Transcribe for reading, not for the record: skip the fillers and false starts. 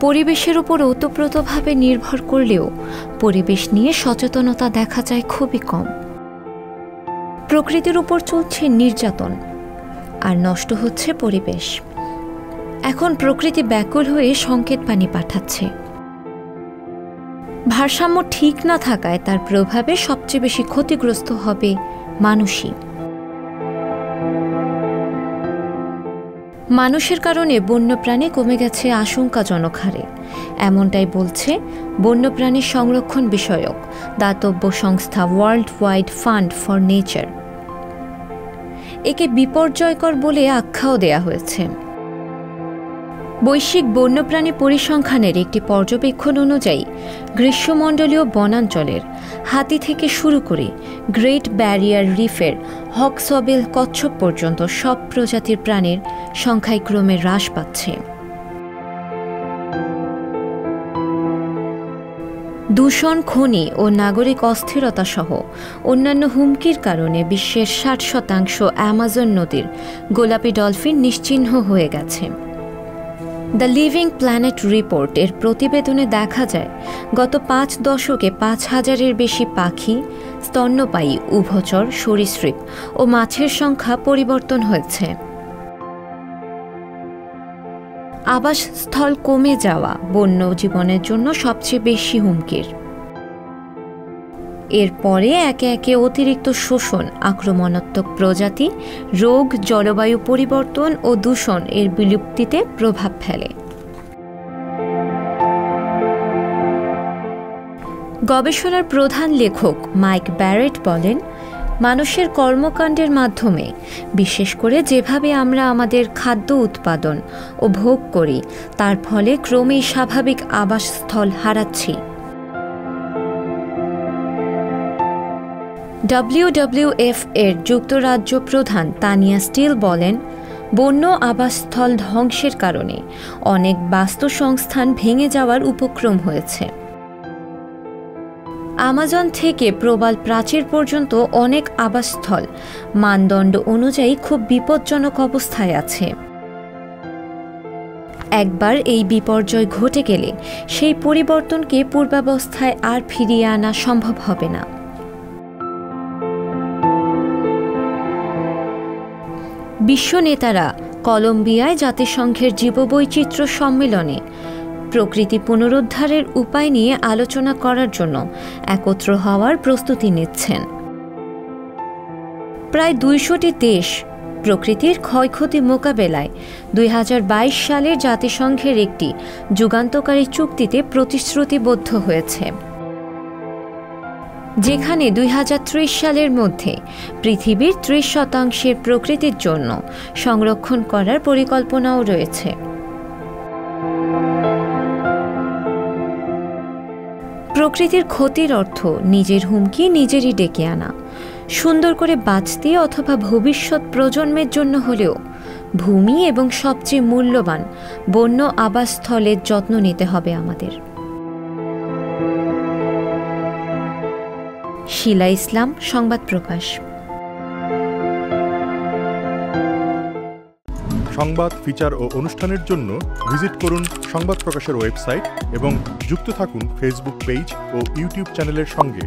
পরিবেশের উপর ওতপ্রোতভাবে নির্ভর করলেও পরিবেশ নিয়ে সচেতনতা দেখা যায় খুবই কম। প্রকৃতির উপর চলছে নির্যাতন, আর নষ্ট হচ্ছে পরিবেশ। এখন প্রকৃতি ব্যাকুল হয়ে সংকেত বাণী পাঠাচ্ছে। ভারসাম্য ঠিক না থাকায় তার প্রভাবে সবচেয়ে বেশি ক্ষতিগ্রস্ত হবে মানুষই। মানুষের কারণে বন্যপ্রাণী কমে গেছে আশঙ্কাজনক হারে, এমনটাই বলছে বন্যপ্রাণী সংরক্ষণ বিষয়ক দাতব্য সংস্থা world wide fund for nature. একে বিপর্যয়কর বলে আখ্যাও দেয়া হয়েছে। বৈশ্বিক বন্যপ্রাণী পরিসংখ্যানের একটি পর্যবেক্ষণ অনুযায়ী গ্রীষ্মমণ্ডলীয় বনাঞ্চলের হাতি থেকে শুরু করে গ্রেট ব্যারিয়ার রিফের হকসবেল কচ্ছপ পর্যন্ত সব প্রজাতির প্রাণীর সংখ্যায় ক্রমে হ্রাস পাচ্ছে। দূষণ, খনি ও নাগরিক অস্থিরতা সহ অন্যান্য হুমকির কারণে বিশ্বের ৬০% অ্যামাজন নদীর গোলাপি ডলফিন নিশ্চিহ্ন হয়ে গেছে। দ্য লিভিং প্ল্যানেট রিপোর্ট এর প্রতিবেদনে দেখা যায় গত ৫ দশকে ৫,০০০-এর বেশি পাখি, স্তন্যপায়ী, উভচর, সরীসৃপ ও মাছের সংখ্যা পরিবর্তন হয়েছে। আবাসস্থল কমে যাওয়া বন্য জীবনের জন্য সবচেয়ে বেশি হুমকির। এরপরে একে একে অতিরিক্ত শোষণ, আক্রমণাত্মক প্রজাতি, রোগ, জলবায়ু পরিবর্তন ও দূষণ এর বিলুপ্তিতে প্রভাব ফেলে। গবেষণার প্রধান লেখক মাইক ব্যারেট বলেন, মানুষের কর্মকাণ্ডের মাধ্যমে, বিশেষ করে যেভাবে আমরা আমাদের খাদ্য উৎপাদন ও ভোগ করি, তার ফলে ক্রমেই স্বাভাবিক আবাসস্থল হারাচ্ছি। WWF এর যুক্তরাজ্য প্রধান তানিয়া স্টিল বলেন, বন্য আবাসস্থল ধ্বংসের কারণে অনেক বাস্তুসংস্থান ভেঙে যাওয়ার উপক্রম হয়েছে। আমাজন থেকে প্রবাল প্রাচীর পর্যন্ত অনেক আবাসস্থল মানদণ্ড অনুযায়ী খুব বিপজ্জনক অবস্থায় আছে। একবার এই বিপর্যয় ঘটে গেলে সেই পরিবর্তনকে পূর্বাবস্থায় আর ফিরিয়ে আনা সম্ভব হবে না। বিশ্ব নেতারা কলম্বিয়ায় জাতিসংঘের জীববৈচিত্র্য সম্মেলনে প্রকৃতি পুনরুদ্ধারের উপায় নিয়ে আলোচনা করার জন্য একত্র হওয়ার প্রস্তুতি নিচ্ছেন। প্রায় ২০০টি দেশ প্রকৃতির ক্ষয়ক্ষতি মোকাবেলায় ২০২২ সালের জাতিসংঘের একটি যুগান্তকারী চুক্তিতে প্রতিশ্রুতিবদ্ধ হয়েছে, যেখানে ২০৩০ সালের মধ্যে পৃথিবীর ৩০% প্রকৃতির জন্য সংরক্ষণ করার পরিকল্পনাও রয়েছে। প্রকৃতির ক্ষতির অর্থ নিজের হুমকি নিজেরই ডেকে আনা। সুন্দর করে বাঁচতে অথবা ভবিষ্যৎ প্রজন্মের জন্য হলেও ভূমি এবং সবচেয়ে মূল্যবান বন্য আবাসস্থলের যত্ন নিতে হবে আমাদের। শিলা ইসলাম, সংবাদ প্রকাশ। সংবাদ, ফিচার ও অনুষ্ঠানের জন্য ভিজিট করুন সংবাদ প্রকাশের ওয়েবসাইট এবং যুক্ত থাকুন ফেসবুক পেজ ও ইউটিউব চ্যানেলের সঙ্গে।